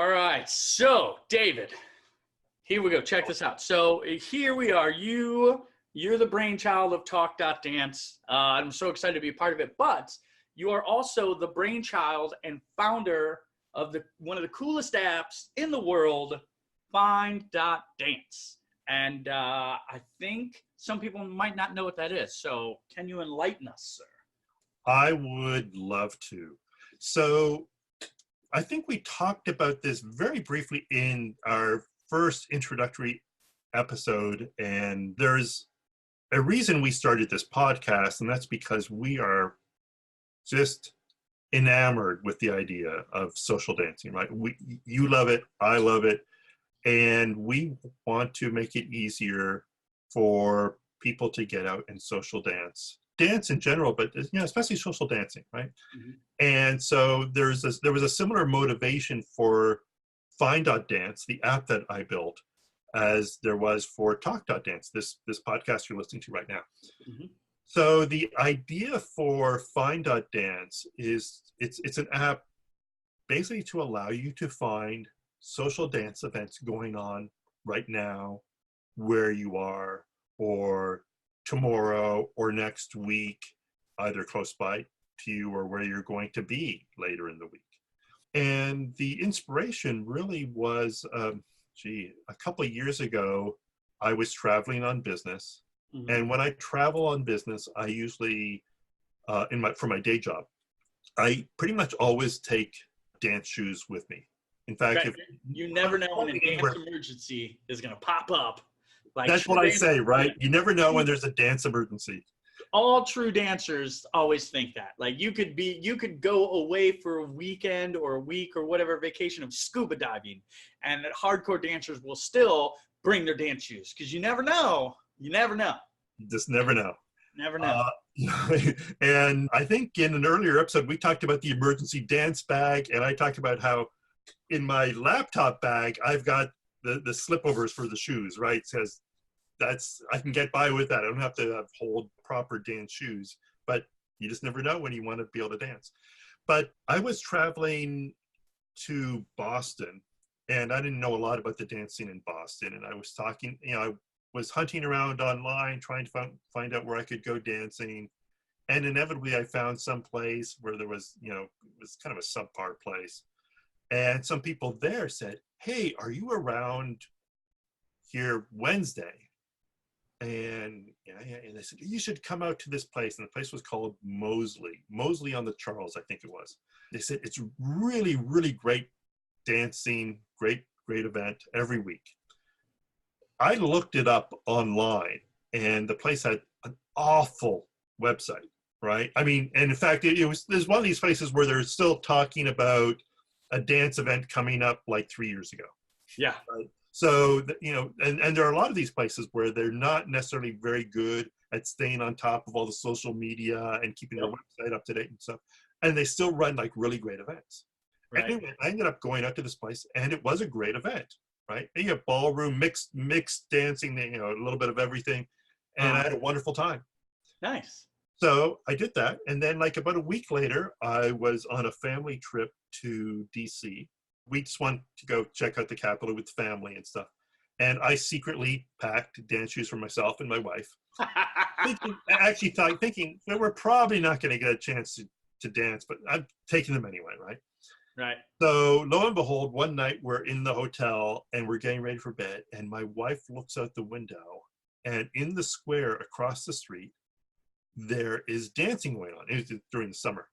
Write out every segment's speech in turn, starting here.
All right, so David, here we go. Check this out. So here we are. You're the brainchild of Talk.dance. I'm so excited to be a part of it, but you are also the brainchild and founder of one of the coolest apps in the world, Find.dance. And I think some people might not know what that is. So can you enlighten us, sir? I would love to. So I think we talked about this very briefly in our first introductory episode, and there's a reason we started this podcast, and that's because we are just enamored with the idea of social dancing, right? You love it, I love it, and we want to make it easier for people to get out and social dance in general, but especially social dancing, right? Mm-hmm. And so there was a similar motivation for Find.dance, the app that I built, as there was for Talk.dance, this podcast you're listening to right now. Mm-hmm. So the idea for Find.dance is it's an app basically to allow you to find social dance events going on right now, where you are, or tomorrow or next week, either close by to you or where you're going to be later in the week. And the inspiration really was, a couple of years ago, I was traveling on business. Mm-hmm. And when I travel on business, I usually, for my day job, I pretty much always take dance shoes with me. In fact, right. If you never know when a dance emergency is going to pop up. Like that's what I say, right? You never know when there's a dance emergency. All true dancers always think that. Like you could go away for a weekend or a week or whatever vacation of scuba diving, and that hardcore dancers will still bring their dance shoes because you never know. You never know. You just never know. Never know. And I think in an earlier episode, we talked about the emergency dance bag, and I talked about how in my laptop bag, I've got the slipovers for the shoes, right? Because I can get by with that. I don't have to hold proper dance shoes, but you just never know when you want to be able to dance. But I was traveling to Boston, and I didn't know a lot about the dance scene in Boston. And I was talking, I was hunting around online, trying to find out where I could go dancing. And inevitably I found some place where there was, it was kind of a subpar place. And some people there said, "Hey, are you around here Wednesday?" And and they said, "You should come out to this place." And the place was called Mosley on the Charles, I think it was. They said, "It's really, really great dancing, great event every week." I looked it up online, and the place had an awful website, right? I mean, and in fact, there's one of these places where they're still talking about a dance event coming up like 3 years ago. Yeah. Right? So, and there are a lot of these places where they're not necessarily very good at staying on top of all the social media and keeping their website up to date and stuff. And they still run like really great events. Right. Anyway, I ended up going out to this place, and it was a great event, right? You have ballroom, mixed dancing, a little bit of everything. And I had a wonderful time. Nice. So I did that. And then like about a week later, I was on a family trip to DC. We just wanted to go check out the Capitol with family and stuff. And I secretly packed dance shoes for myself and my wife. thinking that we're probably not going to get a chance to dance, but I'm taking them anyway, right? Right. So lo and behold, one night we're in the hotel and we're getting ready for bed. And my wife looks out the window, and in the square across the street, there is dancing going on. It was during the summer.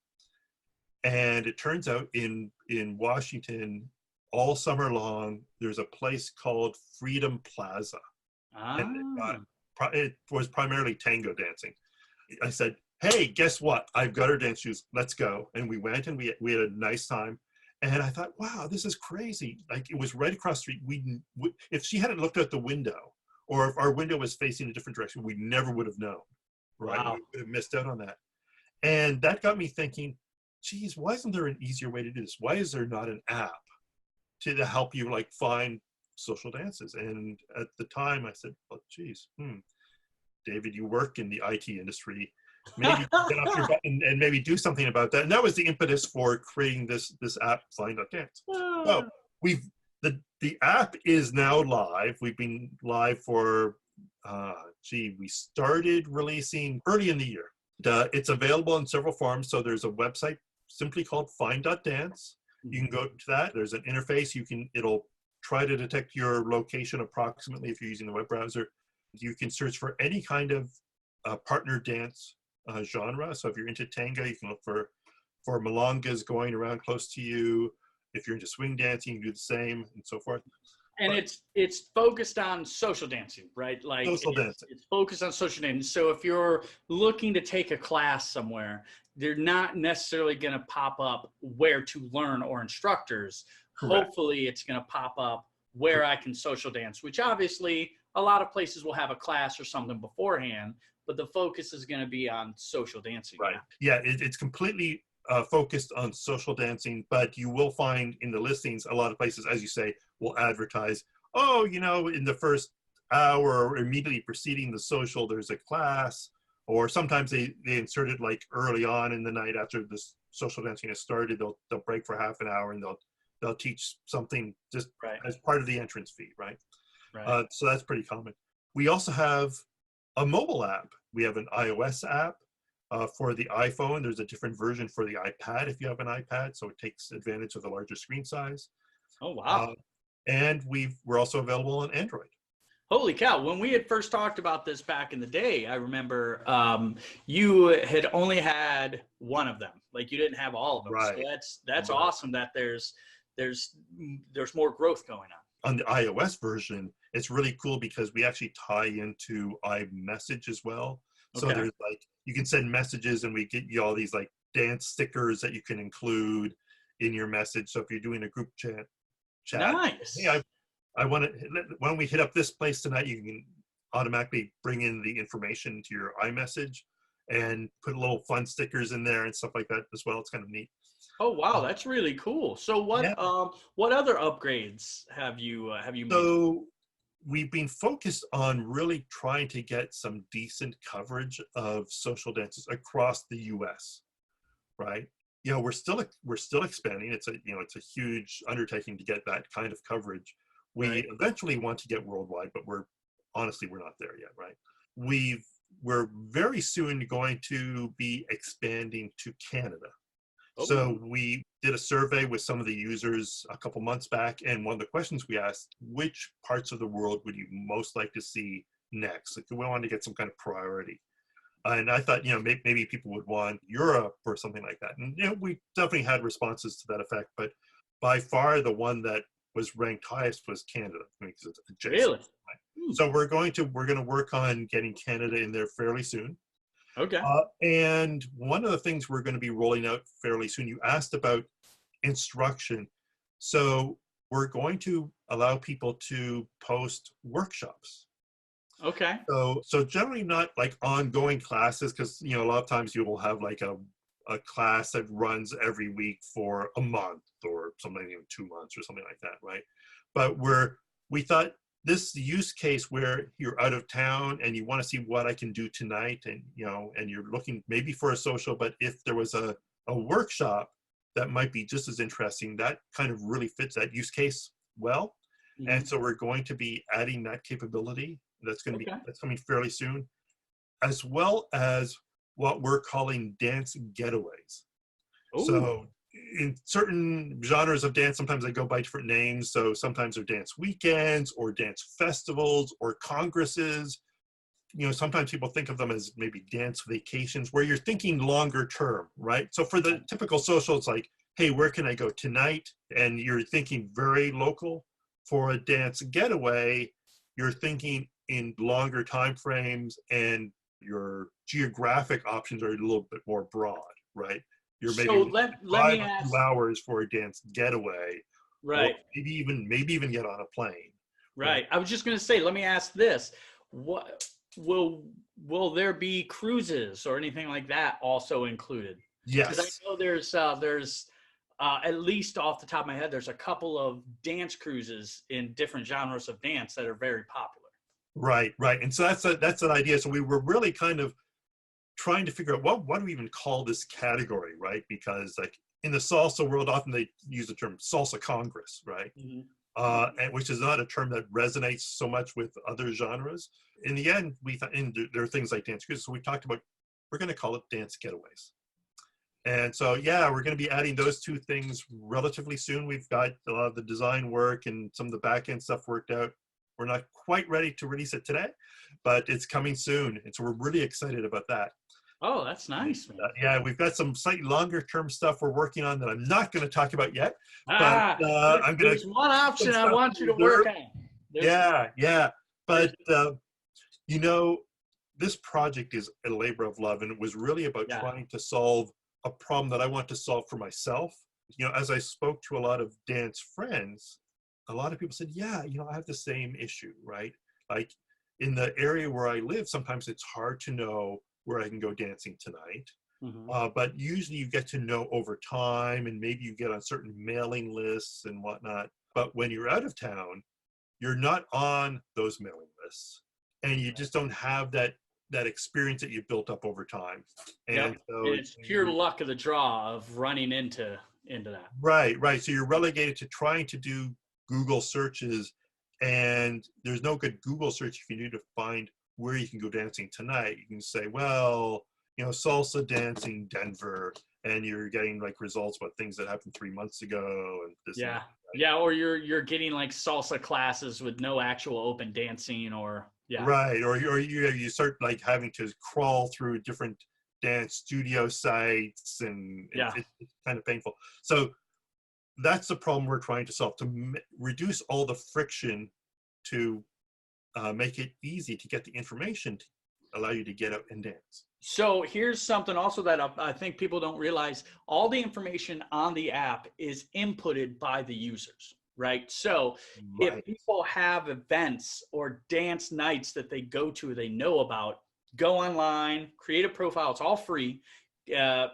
And it turns out in Washington, all summer long, there's a place called Freedom Plaza. And it was primarily tango dancing. I said, "Hey, guess what? I've got our dance shoes. Let's go." And we went, and we had a nice time. And I thought, wow, this is crazy. Like, it was right across the street. If she hadn't looked out the window, or if our window was facing a different direction, we never would have known. Right? Wow. We would have missed out on that. And that got me thinking, geez, why isn't there an easier way to do this? Why is there not an app to help you like find social dances? And at the time I said, well, geez, David, you work in the IT industry. Maybe get off your butt and maybe do something about that. And that was the impetus for creating this app, Find.dance. So we've the app is now live. We've been live for we started releasing early in the year. It's available in several forms. So there's a website simply called Find.dance. You can go to that. There's an interface. It'll try to detect your location approximately if you're using the web browser. You can search for any kind of partner dance genre. So if you're into tango, you can look for milongas going around close to you. If you're into swing dancing, you can do the same, and so forth. And it's focused on social dancing, right? Like social dancing. It's focused on social dancing. So if you're looking to take a class somewhere, they're not necessarily going to pop up where to learn or instructors. Correct. Hopefully it's going to pop up where I can social dance, which obviously a lot of places will have a class or something beforehand, but the focus is going to be on social dancing. Right. Yeah, it's completely focused on social dancing, but you will find in the listings, a lot of places, as you say, will advertise, oh, in the first hour or immediately preceding the social, there's a class, or sometimes they insert it like early on in the night after the social dancing has started. They'll break for half an hour and they'll teach something just as part of the entrance fee, right? So that's pretty common. We also have a mobile app. We have an iOS app. For the iPhone, there's a different version for the iPad if you have an iPad, so it takes advantage of the larger screen size. Oh, wow. And we're also available on Android. Holy cow. When we had first talked about this back in the day, I remember you had only had one of them. Like you didn't have all of them. Right. So that's awesome that there's more growth going on. On the iOS version, it's really cool because we actually tie into iMessage as well. So there's like, you can send messages and we get you all these like dance stickers that you can include in your message. So if you're doing a group chat, nice. Hey, why don't we hit up this place tonight? You can automatically bring in the information to your iMessage and put little fun stickers in there and stuff like that as well. It's kind of neat. Oh, wow. That's really cool. So what other upgrades have you made? So we've been focused on really trying to get some decent coverage of social dances across the US, right? We're still expanding. It's a huge undertaking to get that kind of coverage. We eventually want to get worldwide, but we're not there yet, right? We're very soon going to be expanding to Canada. Oh. So we did a survey with some of the users a couple months back, and one of the questions we asked, which parts of the world would you most like to see next? Like, we wanted to get some kind of priority. And I thought, maybe people would want Europe or something like that. And, we definitely had responses to that effect, but by far the one that was ranked highest was Canada. Because it's adjacent. Really? Right? So we're going to work on getting Canada in there fairly soon. Okay. And one of the things we're going to be rolling out fairly soon, you asked about instruction. So we're going to allow people to post workshops. Okay. So generally not like ongoing classes, because a lot of times you will have like a class that runs every week for a month or something, 2 months or something like that, right? But we thought this use case where you're out of town and you want to see what I can do tonight, and and you're looking maybe for a social, but if there was a workshop that might be just as interesting, that kind of really fits that use case well. Mm-hmm. And so we're going to be adding that capability. That's going to be that's coming fairly soon, as well as what we're calling dance getaways. Ooh. So in certain genres of dance, sometimes they go by different names. So sometimes they're dance weekends or dance festivals or congresses. Sometimes people think of them as maybe dance vacations, where you're thinking longer term, right? So for the typical social, it's like, hey, where can I go tonight? And you're thinking very local. For a dance getaway, you're thinking in longer time frames, and your geographic options are a little bit more broad, right? You're maybe let me ask, 2 hours for a dance getaway, right? Maybe even get on a plane. Right. I was just going to say, let me ask this: what will there be cruises or anything like that also included? Yes. Because I know there's at least off the top of my head, there's a couple of dance cruises in different genres of dance that are very popular. Right. And so that's an idea. So we were really kind of trying to figure out what do we even call this category, right? Because like in the salsa world, often they use the term salsa congress, right? Mm-hmm. And which is not a term that resonates so much with other genres. In the end, we thought, and there are things like dance cruises. So we talked about, we're going to call it dance getaways. And so, yeah, we're going to be adding those two things relatively soon. We've got a lot of the design work and some of the back end stuff worked out. We're not quite ready to release it today, but it's coming soon. And so we're really excited about that. Oh, that's nice, man. Yeah, we've got some slightly longer term stuff we're working on that I'm not going to talk about yet. But Ah, I'm going there's to. one option I want you to work on. Yeah. But, you know, this project is a labor of love, and it was really about trying to solve a problem that I want to solve for myself. You know, as I spoke to a lot of dance friends, a lot of people said, yeah, you know, I have the same issue, right? Like in the area where I live, sometimes it's hard to know where I can go dancing tonight. But usually you get to know over time, and maybe you get on certain mailing lists and whatnot. But when you're out of town, you're not on those mailing lists, and you just don't have that experience that you've built up over time. And so it's pure luck of the draw of running into that. Right. So you're relegated to trying to do Google searches, and there's no good Google search if you need to find where you can go dancing tonight. You can say, well, you know, salsa dancing Denver, and you're getting like results about things that happened 3 months ago and this. Yeah. Yeah, or you're getting like salsa classes with no actual open dancing, or right, or you start like having to crawl through different dance studio sites, and it's kind of painful. So that's the problem we're trying to solve, to reduce all the friction, to make it easy to get the information to allow you to get out and dance. So here's something also that I think people don't realize. All the information on the app is inputted by the users, right? So if people have events or dance nights that they go to, they know about, go online, create a profile. It's all free.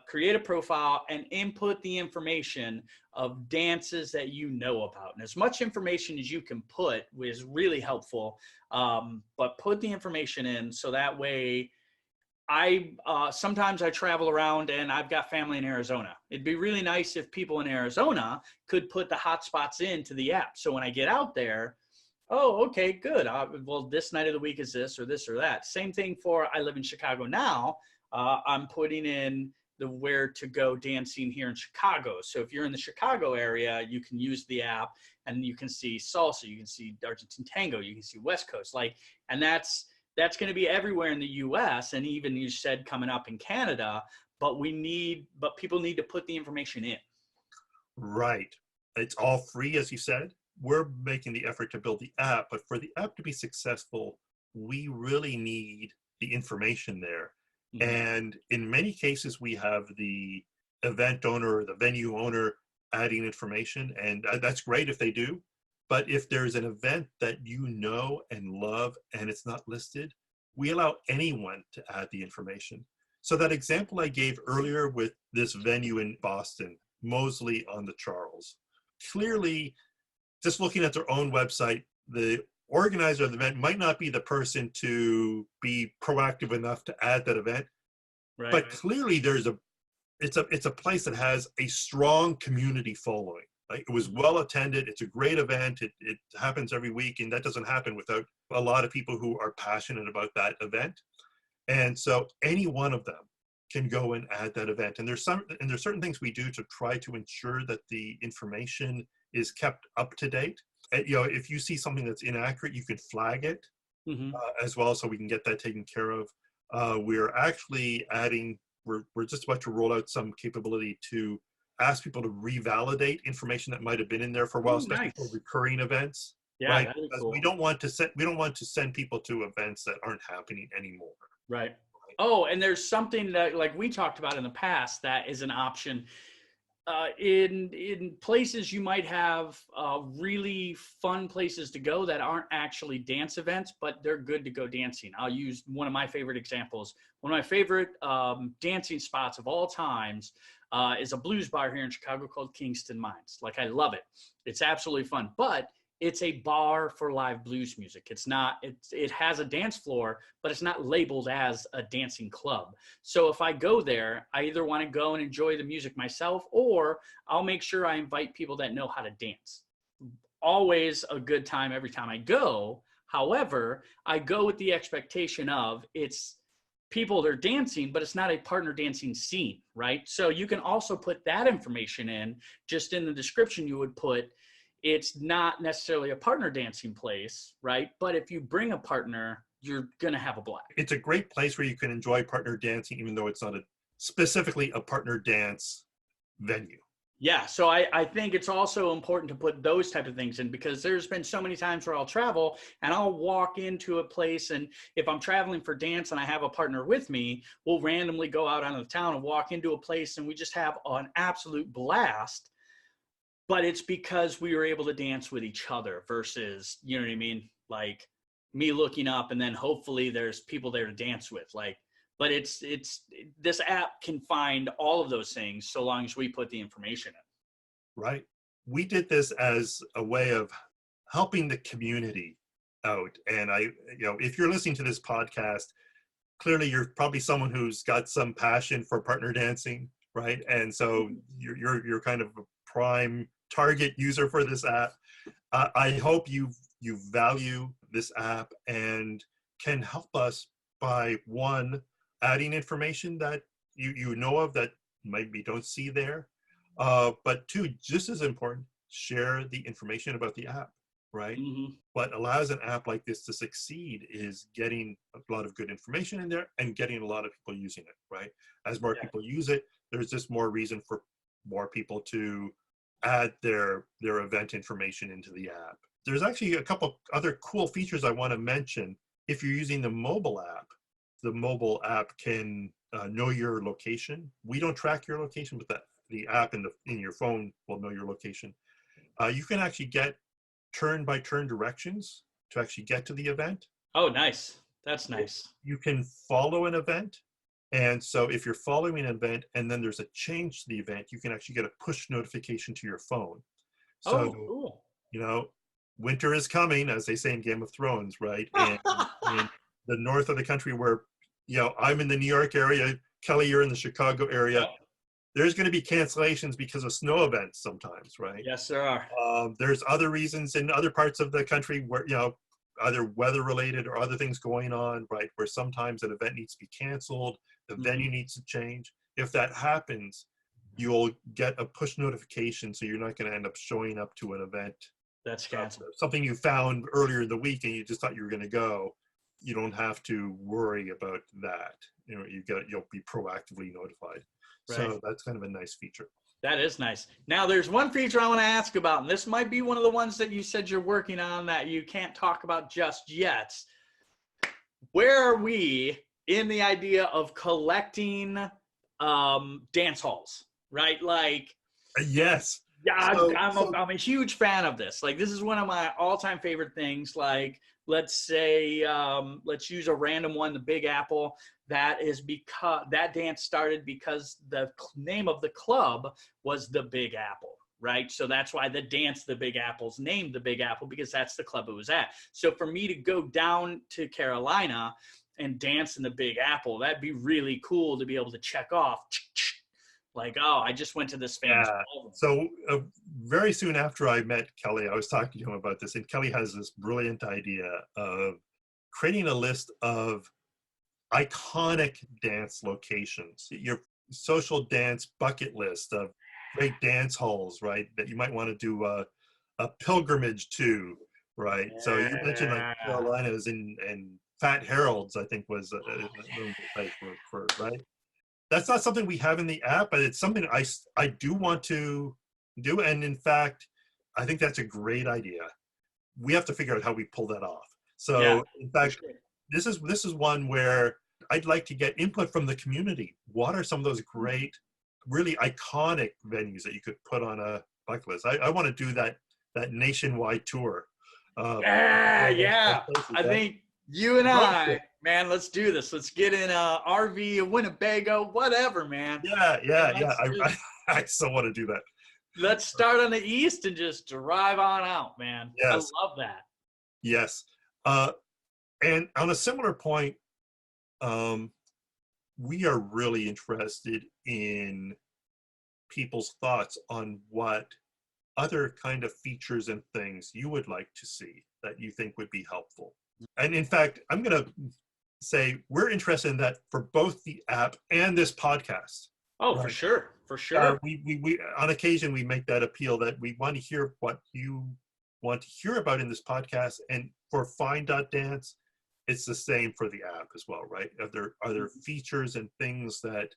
Create a profile and input the information of dances that you know about. And as much information as you can put is really helpful. But put the information in so that way, sometimes I travel around and I've got family in Arizona. It'd be really nice if people in Arizona could put the hotspots into the app. So when I get out there, oh, okay, good. Well, this night of the week is this or this or that. Same thing for, I live in Chicago now. I'm putting in the where to go dancing here in Chicago. So if you're in the Chicago area, you can use the app and you can see salsa, you can see Argentine tango, you can see West Coast, and that's going to be everywhere in the US, and even you said coming up in Canada, but people need to put the information in. Right. It's all free, as you said. We're making the effort to build the app, but for the app to be successful, we really need the information there. And in many cases, we have the event owner or the venue owner adding information, and that's great if they do. But if there's an event that you know and love and it's not listed, we allow anyone to add the information. So that example I gave earlier with this venue in Boston, Mosley on the Charles, clearly, just looking at their own website, the organizer of the event might not be the person to be proactive enough to add that event. Right. But clearly it's a place that has a strong community following. Like, it was well attended. It's a great event. It happens every week, and that doesn't happen without a lot of people who are passionate about that event. And so any one of them can go and add that event. And there's certain things we do to try to ensure that the information is kept up to date. You know, if you see something that's inaccurate, you can flag it as well, so we can get that taken care of. We're actually adding. We're just about to roll out some capability to ask people to revalidate information that might have been in there for a while, especially for recurring events. Yeah, right? That is Because cool. we don't want to send people to events that aren't happening anymore. Right. Oh, and there's something that, like we talked about in the past, that is an option. In places you might have really fun places to go that aren't actually dance events, but they're good to go dancing. I'll use one of my favorite examples. One of my favorite dancing spots of all times is a blues bar here in Chicago called Kingston Mines. Like, I love it. It's absolutely fun. But it's a bar for live blues music. It's not, it has a dance floor, but it's not labeled as a dancing club. So if I go there, I either want to go and enjoy the music myself, or I'll make sure I invite people that know how to dance. Always a good time every time I go. However, I go with the expectation of it's people that are dancing, but it's not a partner dancing scene, right? So you can also put that information in. Just in the description, you would put, it's not necessarily a partner dancing place, right? But if you bring a partner, you're going to have a blast. It's a great place where you can enjoy partner dancing, even though it's not specifically a partner dance venue. Yeah, so I think it's also important to put those type of things in, because there's been so many times where I'll travel and I'll walk into a place, and if I'm traveling for dance and I have a partner with me, we'll randomly go out onto the town and walk into a place and we just have an absolute blast. But it's because we were able to dance with each other versus, you know what I mean? Like me looking up and then hopefully there's people there to dance with. Like, but it's this app can find all of those things so long as we put the information in. Right. We did this as a way of helping the community out. And if you're listening to this podcast, clearly you're probably someone who's got some passion for partner dancing, right? And so you're kind of a prime target user for this app. I hope you value this app and can help us by, one, adding information that you know of that maybe don't see there, but two, just as important, share the information about the app, right? Mm-hmm. What allows an app like this to succeed is getting a lot of good information in there and getting a lot of people using it, right? As more people use it, there's just more reason for more people to add their event information into the app. There's actually a couple other cool features I want to mention. If you're using the mobile app can know your location. We don't track your location, but the app in your phone will know your location. You can actually get turn-by-turn directions to actually get to the event. Oh, nice. That's nice. You can follow an event. And so if you're following an event and then there's a change to the event, you can actually get a push notification to your phone. So, cool. Winter is coming, as they say in Game of Thrones, right? And in the north of the country where, I'm in the New York area, Kelly, you're in the Chicago area. Yep. There's going to be cancellations because of snow events sometimes, right? Yes, there are. There's other reasons in other parts of the country where, either weather related or other things going on, right? Where sometimes an event needs to be canceled, the venue needs to change. If that happens, you'll get a push notification, so you're not going to end up showing up to an event that's canceled. Something you found earlier in the week and you just thought you were going to go. You don't have to worry about that. You'll be proactively notified. Right. So that's kind of a nice feature. That is nice. Now there's one feature I want to ask about, and this might be one of the ones that you said you're working on that you can't talk about just yet. Where are we in the idea of collecting dance halls, right? Like, yes. Yeah, I'm a huge fan of this. Like, this is one of my all-time favorite things. Like, let's say, let's use a random one, the Big Apple. That is because that dance started because the name of the club was the Big Apple, right? So that's why the dance, the Big Apple's named the Big Apple, because that's the club it was at. So for me to go down to Carolina and dance in the Big Apple, that'd be really cool to be able to check off. Like, oh, I just went to this famous club. So very soon after I met Kelly, I was talking to him about this, and Kelly has this brilliant idea of creating a list of iconic dance locations, your social dance bucket list of great dance halls, right, that you might want to do a pilgrimage to, right? Yeah. So you mentioned like Carolinas and Fat Harold's, I think was a place for right? That's not something we have in the app, but it's something I do want to do. And in fact, I think that's a great idea. We have to figure out how we pull that off. So yeah, in fact, this is one where I'd like to get input from the community. What are some of those great, really iconic venues that you could put on a bucket list? I want to do that nationwide tour. Yeah. I think you and I, man, let's do this. Let's get in a RV, a Winnebago, whatever, man. Yeah. I so want to do that. Let's start on the east and just drive on out, man. I Yes, love that. yes. And on a similar point, we are really interested in people's thoughts on what other kind of features and things you would like to see that you think would be helpful. And in fact, I'm going to say we're interested in that for both the app and this podcast. Oh, for Right. sure. For sure. We on occasion we make that appeal that we want to hear what you want to hear about in this podcast. And for Find.dance, it's the same for the app as well, right? Are there features and things that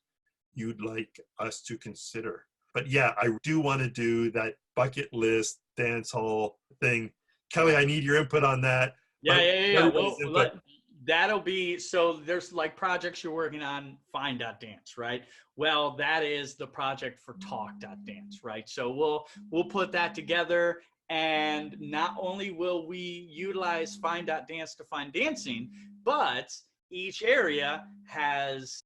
you'd like us to consider? But yeah, I do want to do that bucket list dance hall thing. Kelly, I need your input on that. Yeah. Well, Everybody's input. that'll be, so there's like projects you're working on, Find.dance, right? Well, that is the project for Talk.dance, right? So we'll put that together, and not only will we utilize Find.dance to find dancing, but each area has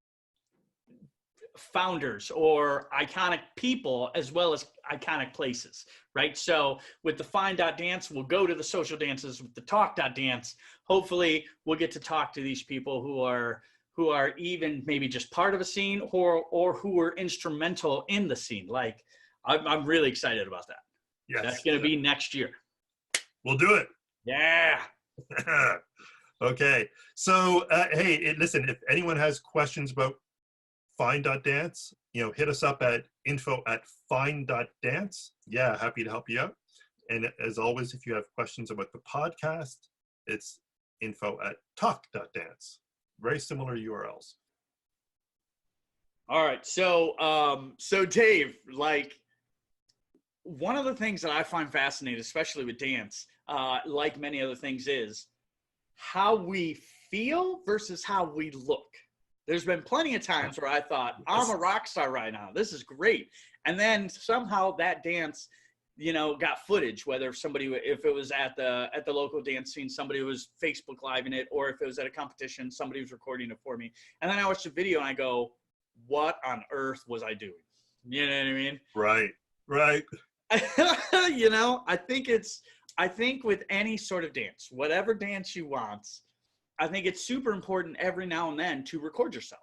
founders or iconic people as well as iconic places, right? So with the Find.dance, we'll go to the social dances. With the Talk.dance, hopefully we'll get to talk to these people who are even maybe just part of a scene or who are instrumental in the scene. Like, I'm really excited about that. Yes. That's going to be next year. We'll do it. Yeah. Okay. So, hey, listen, if anyone has questions about Find.dance, hit us up at info@find.dance. Yeah, happy to help you out. And as always, if you have questions about the podcast, it's info@talk.dance. Very similar URLs. All right. So Dave, like, one of the things that I find fascinating, especially with dance, like many other things, is how we feel versus how we look. There's been plenty of times where I thought, I'm a rock star right now. This is great. And then somehow that dance, got footage, whether if it was at the local dance scene, somebody was Facebook Living it, or if it was at a competition, somebody was recording it for me. And then I watch the video and I go, what on earth was I doing? You know what I mean? Right. I think with any sort of dance, whatever dance you want, I think it's super important every now and then to record yourself.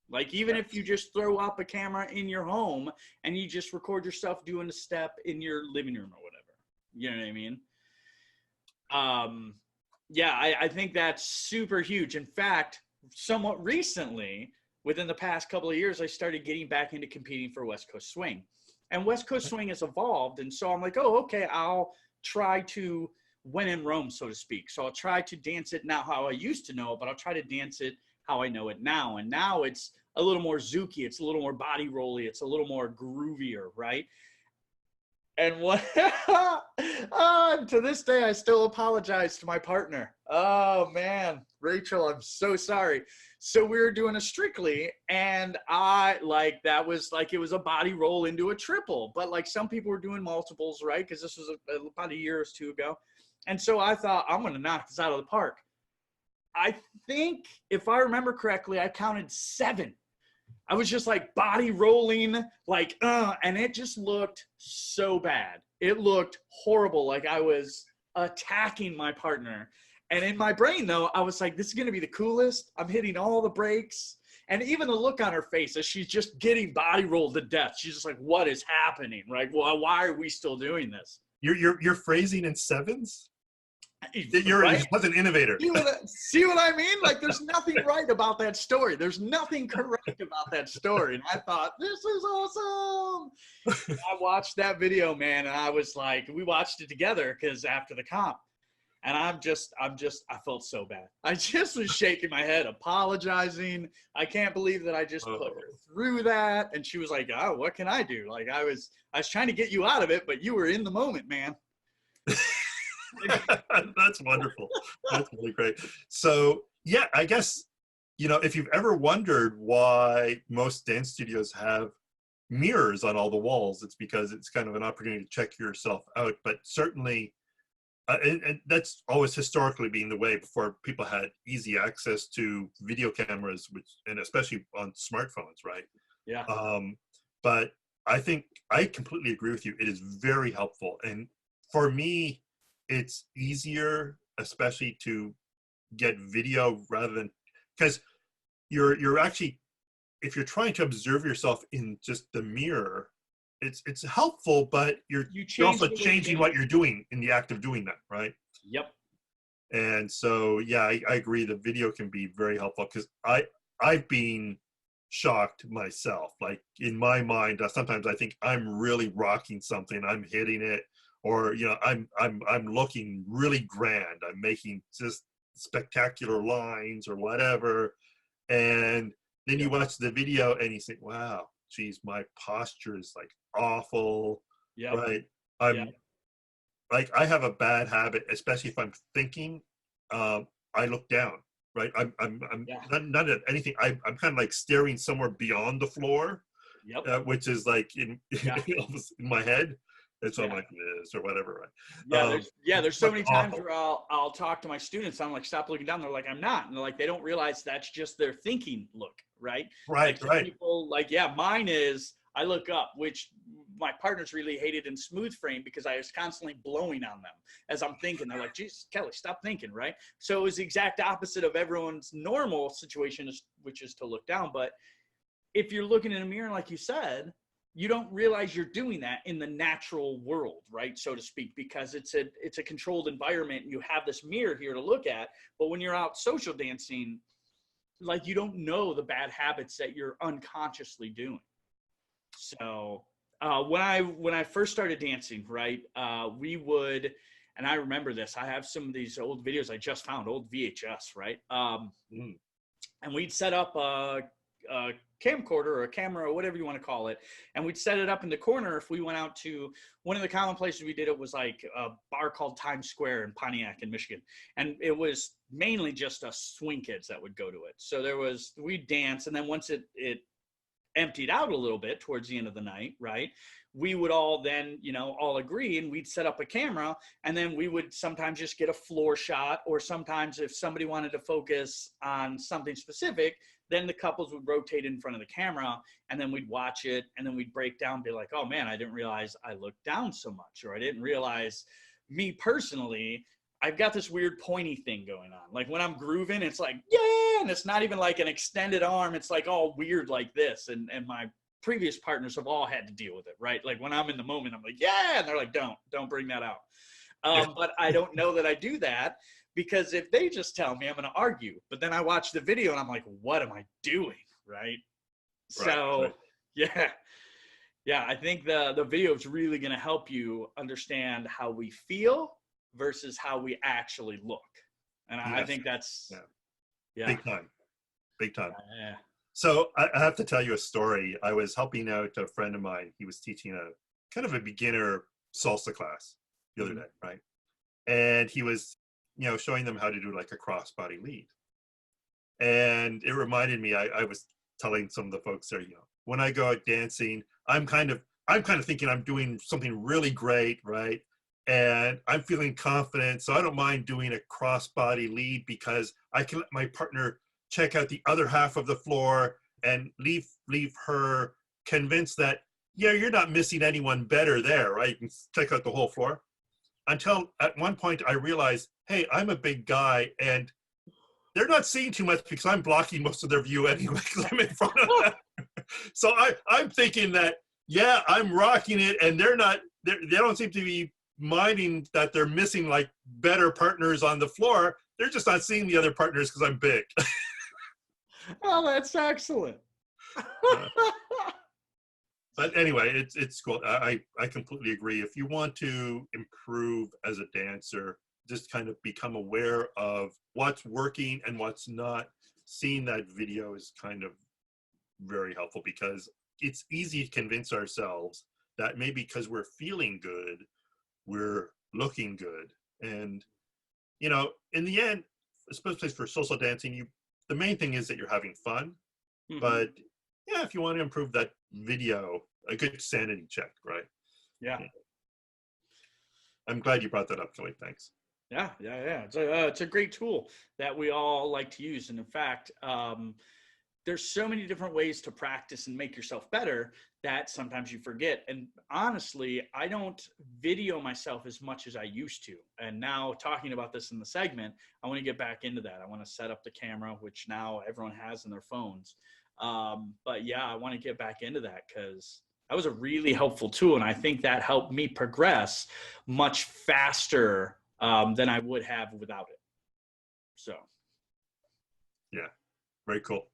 Like, even if you just throw up a camera in your home and you just record yourself doing a step in your living room or whatever. You know what I mean? I think that's super huge. In fact, somewhat recently, within the past couple of years, I started getting back into competing for West Coast Swing. And West Coast Swing has evolved. And so I'm like, oh, okay, I'll try to when in Rome, so to speak. So I'll try to dance it now how I used to know it, but I'll try to dance it how I know it now. And now it's a little more zooky. It's a little more body rolly. It's a little more groovier, right? And to this day, I still apologize to my partner. Oh man, Rachel, I'm so sorry. So we were doing a Strictly, and it was a body roll into a triple, but like some people were doing multiples, right? Because this was about a year or two ago. And so I thought, I'm going to knock this out of the park. I think, if I remember correctly, I counted 7. I was just like body rolling, and it just looked so bad. It looked horrible, like I was attacking my partner. And in my brain, though, I was like, this is going to be the coolest. I'm hitting all the breaks. And even the look on her face as she's just getting body rolled to death. She's just like, what is happening? Right? Well, why are we still doing this? You're phrasing in 7s? You're right? an innovator. See what I mean? Like, there's nothing right about that story. There's nothing correct about that story. And I thought, this is awesome. I watched that video, man, and I was like, we watched it together because after the comp. And I felt so bad. I just was shaking my head, apologizing. I can't believe that I just put her through that. And she was like, oh, what can I do? Like, I was trying to get you out of it, but you were in the moment, man. That's wonderful. That's really great. So yeah, I guess, if you've ever wondered why most dance studios have mirrors on all the walls, it's because it's kind of an opportunity to check yourself out. But certainly, and that's always historically been the way before people had easy access to video cameras, and especially on smartphones, right? Yeah. But I think I completely agree with you. It is very helpful. And for me, it's easier, especially to get video rather than, because you're actually, if you're trying to observe yourself in just the mirror, it's helpful, but you're You you're change also the way you changing dance. what you're doing in the act of doing that, right? Yep. And so, yeah, I agree. The video can be very helpful because I've been shocked myself. Like in my mind, sometimes I think I'm really rocking something. I'm hitting it, or I'm looking really grand. I'm making just spectacular lines or whatever. And then you Yep. watch the video and you think, wow, geez, my posture is like awful, Yep. right? Yep. I'm like, I have a bad habit, especially if I'm thinking. I look down, right? I'm Yeah. not at anything. I'm kind of like staring somewhere beyond the floor, Yep. which is like in Yeah. in my head. And so I'm Yeah. like this or whatever, right? There's so That's many times awful. where I'll talk to my students. I'm like, stop looking down. They're like, I'm not. And they're like, they don't realize that's just their thinking look, right? Like Right, some right. people, like, yeah, mine is I look up, which my partners really hated in smooth frame because I was constantly blowing on them as I'm thinking. They're like, Jesus, Kelly, stop thinking, right? So it was the exact opposite of everyone's normal situation, which is to look down. But if you're looking in a mirror, like you said, you don't realize you're doing that in the natural world, right, so to speak, because it's a controlled environment and you have this mirror here to look at. But when you're out social dancing, like, you don't know the bad habits that you're unconsciously doing. So when I first started dancing, right, we would, and I remember this. I have some of these old videos I just found, old VHS, right? Mm. And we'd set up a camcorder or a camera or whatever you want to call it, and we'd set it up in the corner. If we went out to one of the common places we did it was like a bar called Times Square in Pontiac in Michigan, and it was mainly just us swing kids that would go to it. So we'd dance, and then once it emptied out a little bit towards the end of the night, right, we would all then, all agree, and we'd set up a camera, and then we would sometimes just get a floor shot, or sometimes if somebody wanted to focus on something specific, then the couples would rotate in front of the camera, and then we'd watch it, and then we'd break down, be like, oh man, I didn't realize I looked down so much, or I didn't realize, me personally, I've got this weird pointy thing going on. Like when I'm grooving, it's like, yeah, and it's not even like an extended arm. It's like all weird like this. And my previous partners have all had to deal with it, right? Like when I'm in the moment, I'm like, yeah, and they're like, don't bring that out. But I don't know that I do that, because if they just tell me, I'm going to argue. But then I watch the video and I'm like, what am I doing, right? Right, So right. yeah, yeah, I think the video is really going to help you understand how we feel versus how we actually look. And I Yes. think that's, Yeah. yeah. Big time. Big time. Yeah. So I have to tell you a story. I was helping out a friend of mine. He was teaching a kind of a beginner salsa class the other Mhm. day, right? And he was, showing them how to do like a crossbody lead. And it reminded me, I was telling some of the folks there, when I go out dancing, I'm kind of thinking I'm doing something really great, right? And I'm feeling confident, so I don't mind doing a crossbody lead because I can let my partner check out the other half of the floor and leave her convinced that, yeah, you're not missing anyone better there, right? You can check out the whole floor. Until at one point I realized, hey, I'm a big guy and they're not seeing too much because I'm blocking most of their view anyway because I'm in front of them. So I'm thinking that, yeah, I'm rocking it, and they don't seem to be minding that they're missing like better partners on the floor. They're just not seeing the other partners because I'm big. Oh, that's excellent. Uh, but anyway, it's cool. I completely agree. If you want to improve as a dancer, just kind of become aware of what's working and what's not. Seeing that video is kind of very helpful because it's easy to convince ourselves that maybe because we're feeling good, we're looking good. And, in the end, especially for social dancing, the main thing is that you're having fun. Mhm. But yeah, if you want to improve that video, a good sanity check, right? Yeah. Yeah. I'm glad you brought that up, Kelly. Thanks. Yeah. It's a great tool that we all like to use. And in fact, there's so many different ways to practice and make yourself better that sometimes you forget. And honestly, I don't video myself as much as I used to. And now talking about this in the segment, I want to get back into that. I want to set up the camera, which now everyone has in their phones. But yeah, I want to get back into that because that was a really helpful tool. And I think that helped me progress much faster than I would have without it. So. Yeah, very cool.